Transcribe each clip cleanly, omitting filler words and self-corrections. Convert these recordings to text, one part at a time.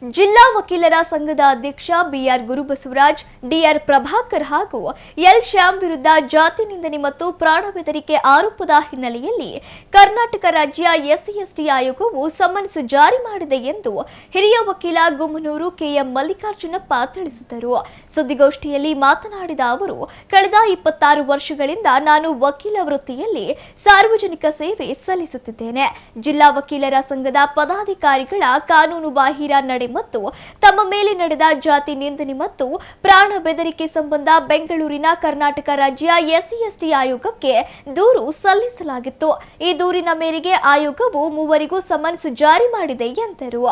ಜಿಲ್ಲಾ ವಕೀಲರ ಸಂಘದ ಅಧ್ಯಕ್ಷ ಬಿಆರ್ ಗುರುಬಸವರಾಜ್, ಡಿಆರ್ ಪ್ರಭಾಕರ್ ಹಾಗೂ ಎಲ್ ಶ್ಯಾಮ್ ವಿರುದ್ಧ ಜಾತಿ ನಿಂದನೆ ಮತ್ತು ಪ್ರಾಣ ಬೆದರಿಕೆ ಆರೋಪದ ಹಿನ್ನೆಲೆಯಲ್ಲಿ ಕರ್ನಾಟಕ ರಾಜ್ಯ ಎಸ್ಸಿ/ಎಸ್ಟಿ ಆಯೋಗವು ಸಮನ್ಸ್ ಜಾರಿ ಮಾಡಿದೆ ಎಂದು ಹಿರಿಯ ವಕೀಲ ಗುಮ್ಮನೂರು ಕೆಎಂ ಮಲ್ಲಿಕಾರ್ಜುನಪ್ಪ ತಿಳಿಸಿದರು. ಸುದ್ದಿಗೋಷ್ಠಿಯಲ್ಲಿ ಮಾತನಾಡಿದ ಅವರು, ಕಳೆದ 26 ವರ್ಷಗಳಿಂದ ನಾನು ವಕೀಲ ವೃತ್ತಿಯಲ್ಲಿ ಸಾರ್ವಜನಿಕ ಸೇವೆ ಸಲ್ಲಿಸುತ್ತಿದ್ದೇನೆ. ಜಿಲ್ಲಾ ವಕೀಲರ ಸಂಘದ ಪದಾಧಿಕಾರಿಗಳ ಕಾನೂನು ಬಾಹಿರ ನಡೆ ಮತ್ತು ತಮ್ಮ ಮೇಲೆ ನಡೆದ ಜಾತಿ ನಿಂದನೆ ಮತ್ತು ಪ್ರಾಣ ಬೆದರಿಕೆ ಸಂಬಂಧ ಬೆಂಗಳೂರಿನ ಕರ್ನಾಟಕ ರಾಜ್ಯ ಎಸ್ಸಿ/ಎಸ್ಟಿ ಆಯೋಗಕ್ಕೆ ದೂರು ಸಲ್ಲಿಸಲಾಗಿತ್ತು. ಈ ದೂರಿನ ಮೇರೆಗೆ ಆಯೋಗವು ಮೂವರಿಗೂ ಸಮನ್ಸ್ ಜಾರಿ ಮಾಡಿದೆ ಎಂದರು.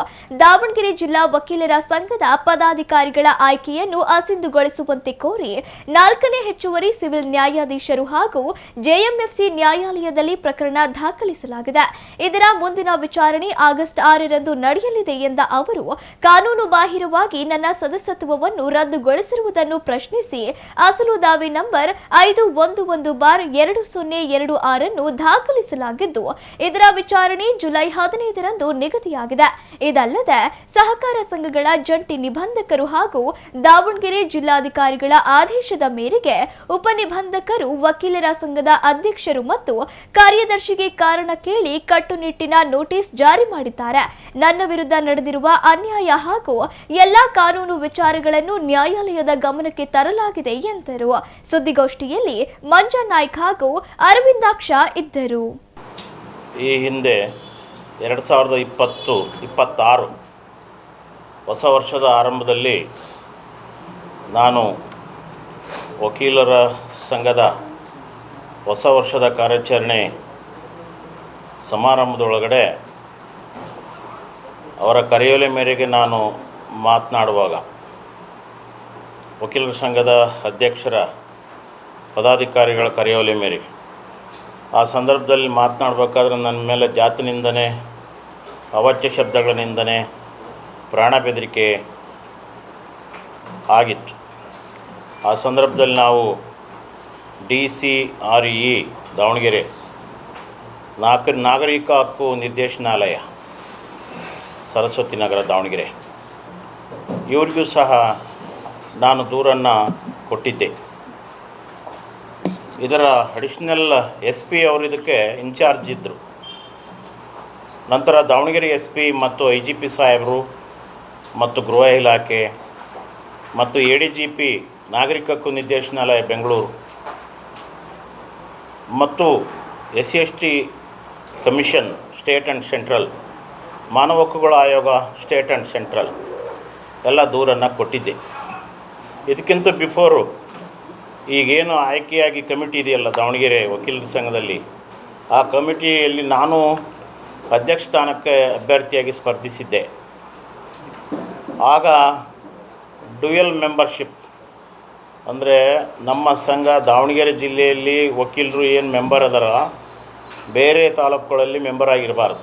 ದಾವಣಗೆರೆ ಜಿಲ್ಲಾ ವಕೀಲರ ಸಂಘದ ಪದಾಧಿಕಾರಿಗಳ ಆಯ್ಕೆಯನ್ನು ಅಸಿಂಧುಗೊಳಿಸುವಂತೆ ಕೋರಿ 4ನೇ ಹೆಚ್ಚುವರಿ ಸಿವಿಲ್ ನ್ಯಾಯಾಧೀಶರು ಹಾಗೂ ಜೆಎಂಎಫ್ಸಿ ನ್ಯಾಯಾಲಯದಲ್ಲಿ ಪ್ರಕರಣ ದಾಖಲಿಸಲಾಗಿದೆ. ಇದರ ಮುಂದಿನ ವಿಚಾರಣೆ ಆಗಸ್ಟ್ 6ರಂದು ನಡೆಯಲಿದೆ ಎಂದ ಅವರು, ಕಾನೂನು ಬಾಹಿರವಾಗಿ ನನ್ನ ಸದಸ್ಯತ್ವವನ್ನು ರದ್ದುಗೊಳಿಸಿರುವುದನ್ನು ಪ್ರಶ್ನಿಸಿ ಅಸಲು ದಾವೆ ನಂಬರ್ 511/2026 ಅನ್ನು ದಾಖಲಿಸಲಾಗಿದ್ದು, ಇದರ ವಿಚಾರಣೆ ಜುಲೈ 15ರಂದು ನಿಗದಿಯಾಗಿದೆ. ಇದಲ್ಲದೆ ಸಹಕಾರ ಸಂಘಗಳ ಜಂಟಿ ನಿಬಂಧಕರು ಹಾಗೂ ದಾವಣಗೆರೆ ಜಿಲ್ಲಾಧಿಕಾರಿಗಳ ಆದೇಶದ ಮೇರೆಗೆ ಉಪನಿಬಂಧಕರು ವಕೀಲರ ಸಂಘದ ಅಧ್ಯಕ್ಷರು ಮತ್ತು ಕಾರ್ಯದರ್ಶಿಗೆ ಕಾರಣ ಕೇಳಿ ಕಟ್ಟುನಿಟ್ಟಿನ ನೋಟಿಸ್ ಜಾರಿ ಮಾಡಿದ್ದಾರೆ. ನನ್ನ ವಿರುದ್ಧ ನಡೆದಿರುವ ಅನ್ಯಾಯ ಹಾಗೂ ಎಲ್ಲಾ ಕಾನೂನು ವಿಚಾರಗಳನ್ನು ನ್ಯಾಯಾಲಯದ ಗಮನಕ್ಕೆ ತರಲಾಗಿದೆ ಎಂದರು. ಸುದ್ದಿಗೋಷ್ಠಿಯಲ್ಲಿ ಮಂಜಾ ನಾಯ್ಕ್ ಹಾಗೂ ಅರವಿಂದಾಕ್ಷ ಇದ್ದರು. ಈ ಹಿಂದೆ 2020-26 ಹೊಸ ವರ್ಷದ ಆರಂಭದಲ್ಲಿ ನಾನು ವಕೀಲರ ಸಂಘದ ಹೊಸ ವರ್ಷದ ಕಾರ್ಯಾಚರಣೆ ಸಮಾರಂಭದೊಳಗಡೆ ಅವರ ಕರೆಯೋಲೆ ಮೇರೆಗೆ ನಾನು ಮಾತನಾಡುವಾಗ ವಕೀಲರ ಸಂಘದ ಅಧ್ಯಕ್ಷರ ಪದಾಧಿಕಾರಿಗಳ ಕರೆಯೋಲೆ ಮೇರೆಗೆ ಆ ಸಂದರ್ಭದಲ್ಲಿ ಮಾತನಾಡಬೇಕಾದ್ರೆ ನನ್ನ ಮೇಲೆ ಜಾತಿ ನಿಂದನೆ, ಅವಾಚ್ಯ ಶಬ್ದಗಳ ನಿಂದನೆ, ಪ್ರಾಣ ಬೆದರಿಕೆ ಆಗಿತ್ತು. ಆ ಸಂದರ್ಭದಲ್ಲಿ ನಾವು DCRE ದಾವಣಗೆರೆ ನಾಗರಿಕ ಹಕ್ಕು ನಿರ್ದೇಶನಾಲಯ ಸರಸ್ವತಿ ನಗರ ದಾವಣಗೆರೆ ಇವರಿಗೂ ಸಹ ನಾನು ದೂರನ್ನು ಕೊಟ್ಟಿದ್ದೆ. ಇದರ ಅಡಿಷನಲ್ SP ಅವರು ಇದಕ್ಕೆ ಇನ್ಚಾರ್ಜ್ ಇದ್ದರು. ನಂತರ ದಾವಣಗೆರೆ SP ಮತ್ತು IGP ಸಾಹೇಬರು ಮತ್ತು ಗೃಹ ಇಲಾಖೆ ಮತ್ತು ADGP ನಾಗರಿಕ ಹಕ್ಕು ನಿರ್ದೇಶನಾಲಯ ಬೆಂಗಳೂರು ಮತ್ತು SC/ST commission state and central, ಮಾನವ ಹಕ್ಕುಗಳ ಆಯೋಗ ಸ್ಟೇಟ್ ಆ್ಯಂಡ್ ಸೆಂಟ್ರಲ್ ಎಲ್ಲ ದೂರನ್ನು ಕೊಟ್ಟಿದ್ದೆ. ಇದಕ್ಕಿಂತ ಬಿಫೋರು ಈಗೇನು ಆಯ್ಕೆಯಾಗಿ ಕಮಿಟಿ ಇದೆಯಲ್ಲ ದಾವಣಗೆರೆ ವಕೀಲರ ಸಂಘದಲ್ಲಿ, ಆ ಕಮಿಟಿಯಲ್ಲಿ ನಾನು ಅಧ್ಯಕ್ಷ ಸ್ಥಾನಕ್ಕೆ ಅಭ್ಯರ್ಥಿಯಾಗಿ ಸ್ಪರ್ಧಿಸಿದ್ದೆ. ಆಗ ಡ್ಯುಯಲ್ ಮೆಂಬರ್ಶಿಪ್ ಅಂದರೆ ನಮ್ಮ ಸಂಘ ದಾವಣಗೆರೆ ಜಿಲ್ಲೆಯಲ್ಲಿ ವಕೀಲರು ಏನು ಮೆಂಬರ್ ಅದರ ಬೇರೆ ತಾಲೂಕುಗಳಲ್ಲಿ ಮೆಂಬರ್ ಆಗಿರಬಾರ್ದು.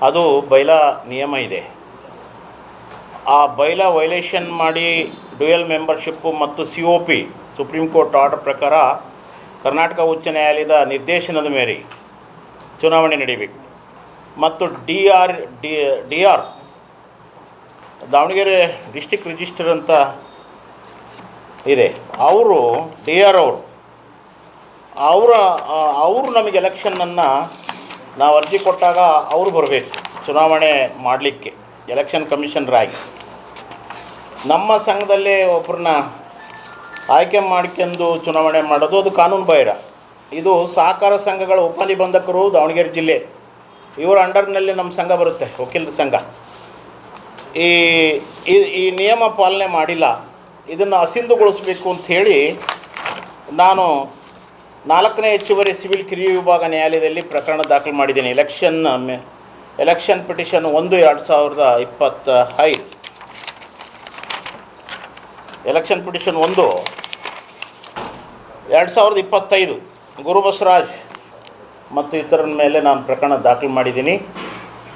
ಅದು ಬೈಲಾ ನಿಯಮ ಇದೆ. ಆ ಬೈಲಾ ವೈಲೇಷನ್ ಮಾಡಿ ಡ್ಯುಯಲ್ ಮೆಂಬರ್ಶಿಪ್ಪು ಮತ್ತು COP ಸುಪ್ರೀಂ ಕೋರ್ಟ್ ಆರ್ಡರ್ ಪ್ರಕಾರ ಕರ್ನಾಟಕ ಉಚ್ಚ ನ್ಯಾಯಾಲಯದ ನಿರ್ದೇಶನದ ಮೇರೆಗೆ ಚುನಾವಣೆ ನಡೀಬೇಕು. ಮತ್ತು DR ದಾವಣಗೆರೆ ಡಿಸ್ಟಿಕ್ ರಿಜಿಸ್ಟರ್ ಅಂತ ಇದೆ, ಅವರು DR ಅವರು ನಮಗೆ ಎಲೆಕ್ಷನನ್ನು ನಾವು ಅರ್ಜಿ ಕೊಟ್ಟಾಗ ಅವರು ಬರಬೇಕು ಚುನಾವಣೆ ಮಾಡಲಿಕ್ಕೆ ಎಲೆಕ್ಷನ್ ಕಮಿಷನರಾಗಿ. ನಮ್ಮ ಸಂಘದಲ್ಲೇ ಒಬ್ಬರನ್ನ ಆಯ್ಕೆ ಮಾಡ್ಕೊಂಡು ಚುನಾವಣೆ ಮಾಡೋದು ಅದು ಕಾನೂನು ಬಾಹಿರ. ಇದು ಸಹಕಾರ ಸಂಘಗಳ ಉಪನಿಬಂಧಕರು ದಾವಣಗೆರೆ ಜಿಲ್ಲೆ ಇವರ ಅಂಡರ್ನಲ್ಲಿ ನಮ್ಮ ಸಂಘ ಬರುತ್ತೆ, ವಕೀಲರ ಸಂಘ. ಈ ನಿಯಮ ಪಾಲನೆ ಮಾಡಿಲ್ಲ. ಇದನ್ನು ಅಸಿಂಧುಗೊಳಿಸಬೇಕು ಅಂಥೇಳಿ ನಾನು 4ನೇ ಹೆಚ್ಚುವರಿ ಸಿವಿಲ್ ಕಿರಿಯ ವಿಭಾಗ ನ್ಯಾಯಾಲಯದಲ್ಲಿ ಪ್ರಕರಣ ದಾಖಲು ಮಾಡಿದ್ದೇನೆ. Election petition 1/2025, election petition 1/2025 Gurubasavaraj ಮತ್ತು ಇತರರ ಮೇಲೆ ನಾನು ಪ್ರಕರಣ ದಾಖಲು ಮಾಡಿದ್ದೀನಿ.